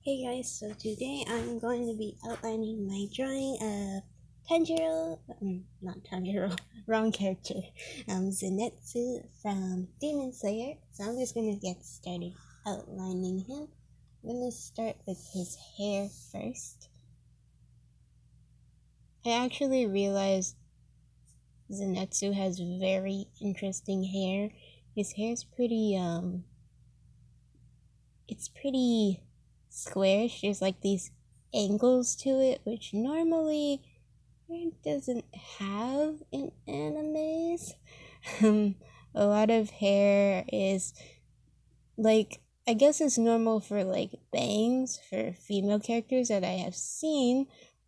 Hey guys, so today I'm going to be outlining my drawing of Tanjiro, not Tanjiro, wrong character, Zenitsu from Demon Slayer. So I'm just going to get started outlining him. I'm going to start with his hair first. I actually realized Zenitsu has very interesting hair. His hair is it's pretty squarish. There's like these angles to it, which normally it doesn't have in animes. A lot of hair is like, I guess it's normal for like bangs for female characters that I have seen,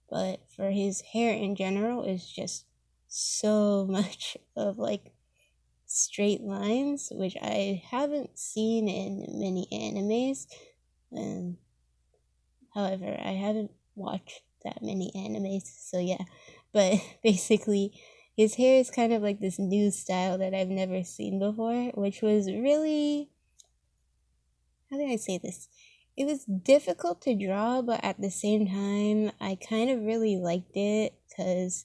but for his hair in general is just so much of like straight lines, which I haven't seen in many animes. And however, I haven't watched that many animes, so yeah. But basically, his hair is kind of like this new style that I've never seen before, which was really, how do I say this? It was difficult to draw, but at the same time, I kind of really liked it because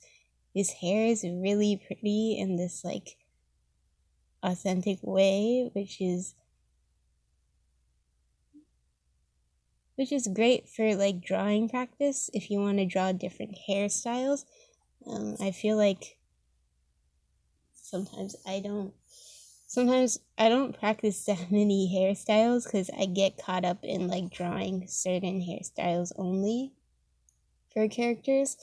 his hair is really pretty in this like authentic way, which is great for like drawing practice if you want to draw different hairstyles. I feel like sometimes I don't sometimes I don't practice that many hairstyles because I get caught up in like drawing certain hairstyles only for characters.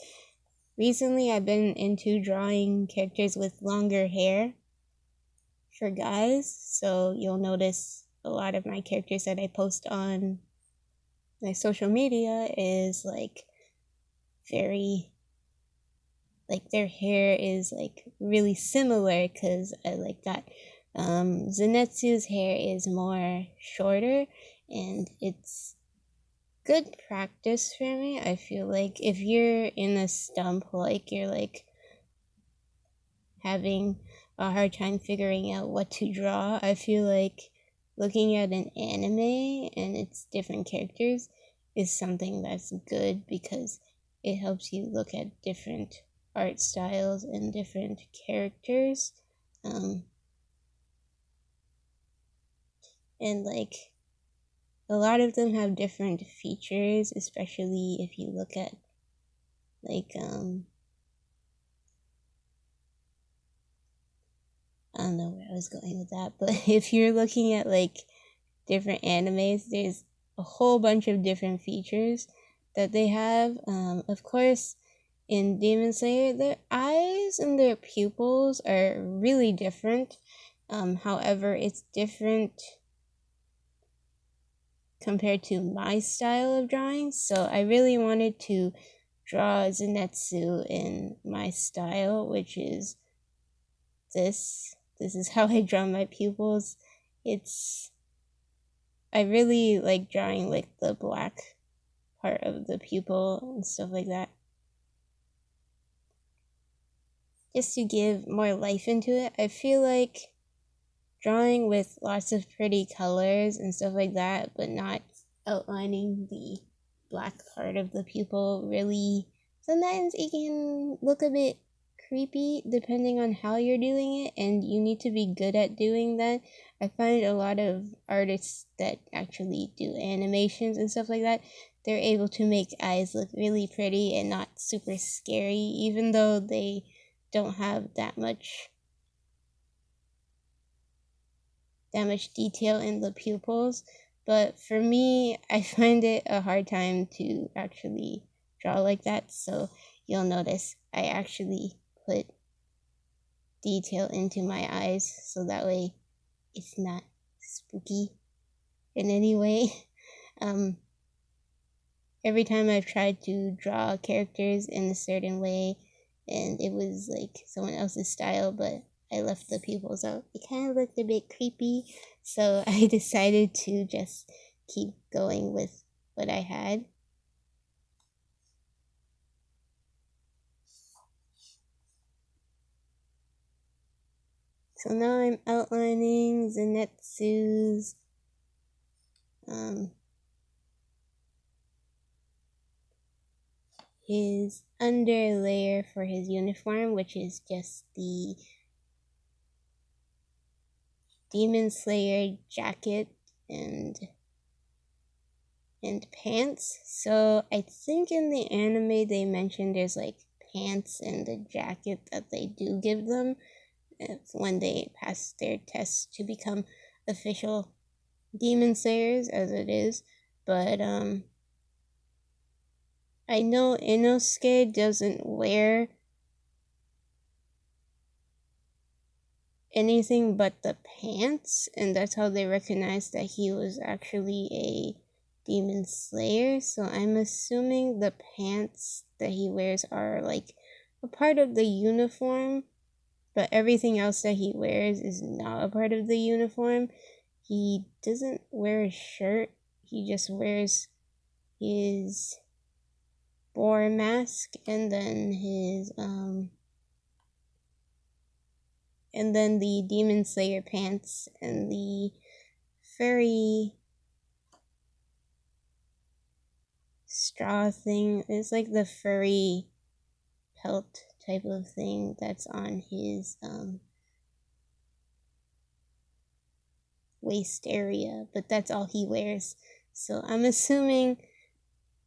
Recently I've been into drawing characters with longer hair for guys, so you'll notice a lot of my characters that I post on my social media is like very like their hair is like really similar because I like that. Zenitsu's hair is more shorter, and it's good practice for me. I feel like if you're in a stump, like you're like having a hard time figuring out what to draw, I feel like looking at an anime and its different characters is something that's good because it helps you look at different art styles and different characters. Um, and like a lot of them have different features, especially if you look at like I don't know where I was going with that, but if you're looking at like different animes, there's a whole bunch of different features that they have. Of course, in Demon Slayer, their eyes and their pupils are really different. However, it's different compared to my style of drawing. So I really wanted to draw Zenitsu in my style, which is this. This is how I draw my pupils. It's I really like drawing like the black part of the pupil and stuff like that. Just to give more life into it. I feel like drawing with lots of pretty colors and stuff like that, but not outlining the black part of the pupil really sometimes it can look a bit creepy depending on how you're doing it, and you need to be good at doing that. I find a lot of artists that actually do animations and stuff like that, they're able to make eyes look really pretty and not super scary, even though they don't have that much detail in the pupils. But for me, I find it a hard time to actually draw like that. So you'll notice I actually put detail into my eyes so that way it's not spooky in any way. Um, every time I've tried to draw characters in a certain way and it was like someone else's style, but I left the pupils out, it kind of looked a bit creepy. So I decided to just keep going with what I had. So now I'm outlining Zenitsu's um, his under layer for his uniform, which is just the Demon Slayer jacket and pants. So I think in the anime they mentioned there's like pants and the jacket that they do give them when they pass their tests to become official Demon Slayers, as it is. But I know Inosuke doesn't wear anything but the pants, and that's how they recognized that he was actually a Demon Slayer. So I'm assuming the pants that he wears are like a part of the uniform, but everything else that he wears is not a part of the uniform. He doesn't wear a shirt, he just wears his boar mask and then his and then the Demon Slayer pants and the furry straw thing. It's like the furry pelt type of thing that's on his waist area, but that's all he wears. So I'm assuming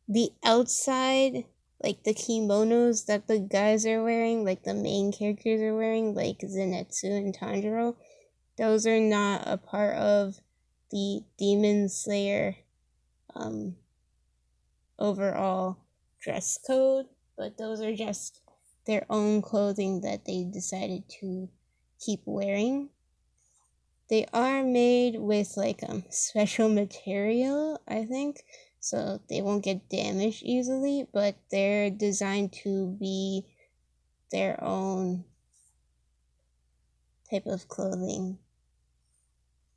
the outside, like the kimonos that the guys are wearing, like the main characters are wearing, like Zenitsu and Tanjiro, those are not a part of the Demon Slayer um, overall dress code, but those are just their own clothing that they decided to keep wearing. They are made with like special material, I think, so they won't get damaged easily, but they're designed to be their own type of clothing.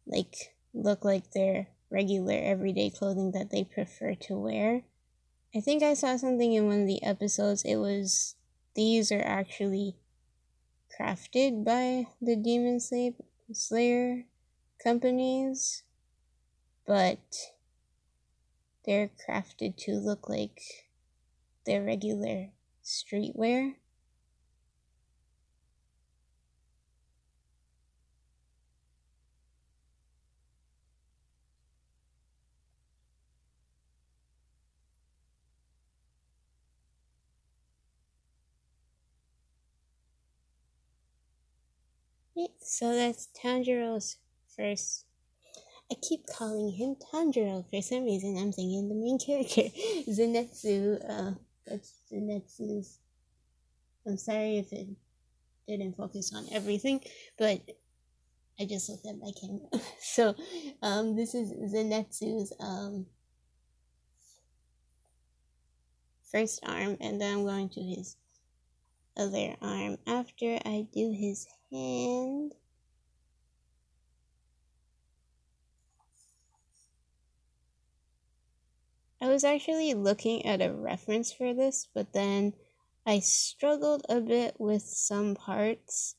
Like look like their regular everyday clothing that they prefer to wear. I think I saw something in one of the episodes. It was these are actually crafted by the Demon Slayer companies, but they're crafted to look like their regular streetwear. So that's Tanjiro's first. I keep calling him Tanjiro for some reason. I'm thinking the main character, Zenitsu. That's Zenitsu's. I'm sorry if it didn't focus on everything, but I just looked at my camera. So, this is Zenitsu's first arm, and then I'm going to his other arm after I do his hand. I was actually looking at a reference for this, but then I struggled a bit with some parts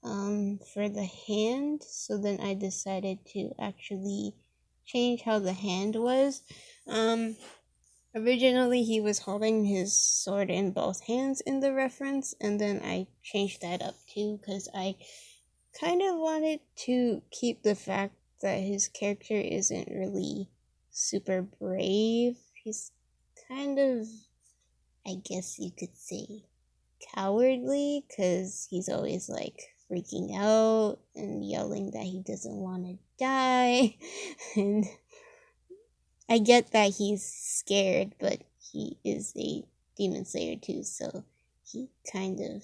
for the hand, so then I decided to actually change how the hand was. Originally, he was holding his sword in both hands in the reference, and then I changed that up too because I kind of wanted to keep the fact that his character isn't really super brave. He's kind of, I guess you could say, cowardly because he's always like freaking out and yelling that he doesn't want to die. And I get that he's scared, but he is a demon slayer too, so he kind of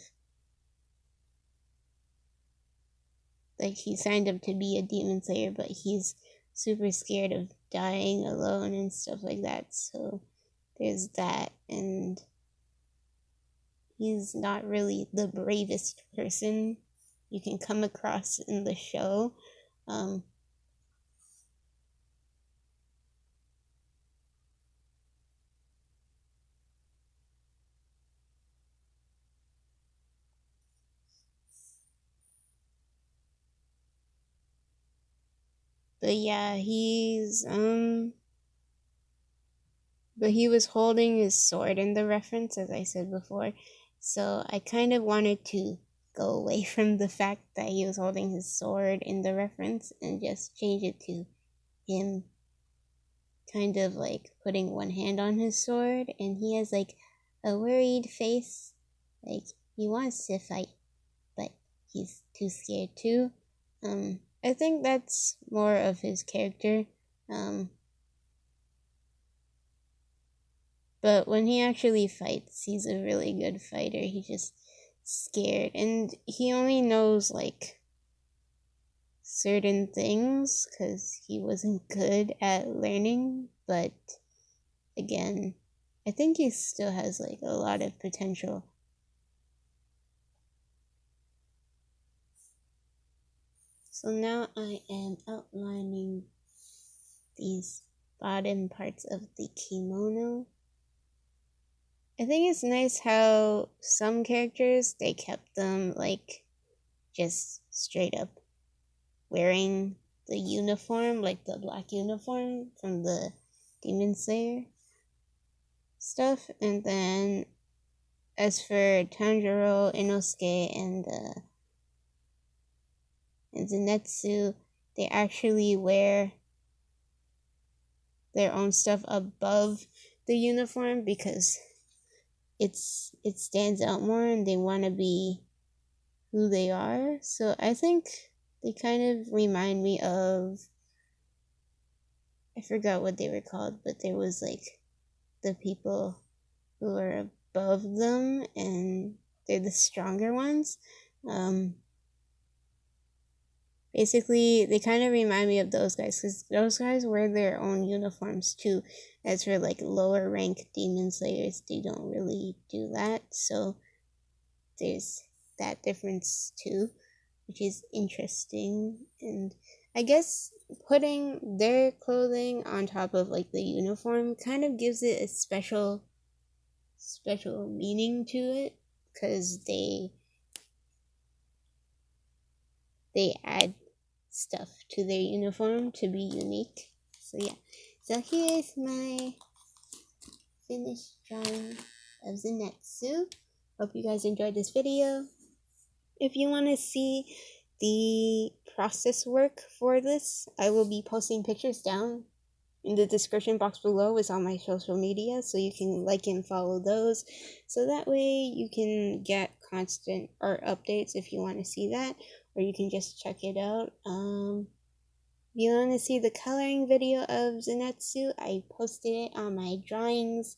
like he signed up to be a demon slayer, but he's super scared of dying alone and stuff like that. So there's that, and he's not really the bravest person you can come across in the show. Um, but yeah, he's but he was holding his sword in the reference, as I said before. So I kind of wanted to go away from the fact that he was holding his sword in the reference and just change it to him kind of like putting one hand on his sword, and he has like a worried face, like he wants to fight, but he's too scared to. I think that's more of his character. But when he actually fights, he's a really good fighter. He's just scared, and he only knows like certain things because he wasn't good at learning. But again, I think he still has like a lot of potential. So now I am outlining these bottom parts of the kimono. I think it's nice how some characters, they kept them like just straight up wearing the uniform, like the black uniform from the Demon Slayer stuff. And then as for Tanjiro, Inosuke, and Zenitsu, they actually wear their own stuff above the uniform because it stands out more and they want to be who they are. So I think they kind of remind me of, I forgot what they were called, but there was like the people who are above them and they're the stronger ones. Um, Basically, they kind of remind me of those guys because those guys wear their own uniforms too. As for like lower rank demon slayers, they don't really do that. So there's that difference too, which is interesting. And I guess putting their clothing on top of like the uniform kind of gives it a special meaning to it because they add stuff to their uniform to be unique. So yeah. So here's my finished drawing of Zenitsu. Hope you guys enjoyed this video. If you want to see the process work for this, I will be posting pictures down in the description box below. Is on my social media, so you can like and follow those, so that way you can get constant art updates if you want to see that, or you can just check it out. If you want to see the coloring video of Zenitsu, I posted it on my drawings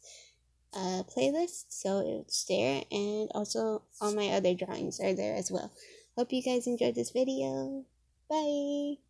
playlist, so it's there, and also all my other drawings are there as well. Hope you guys enjoyed this video. Bye!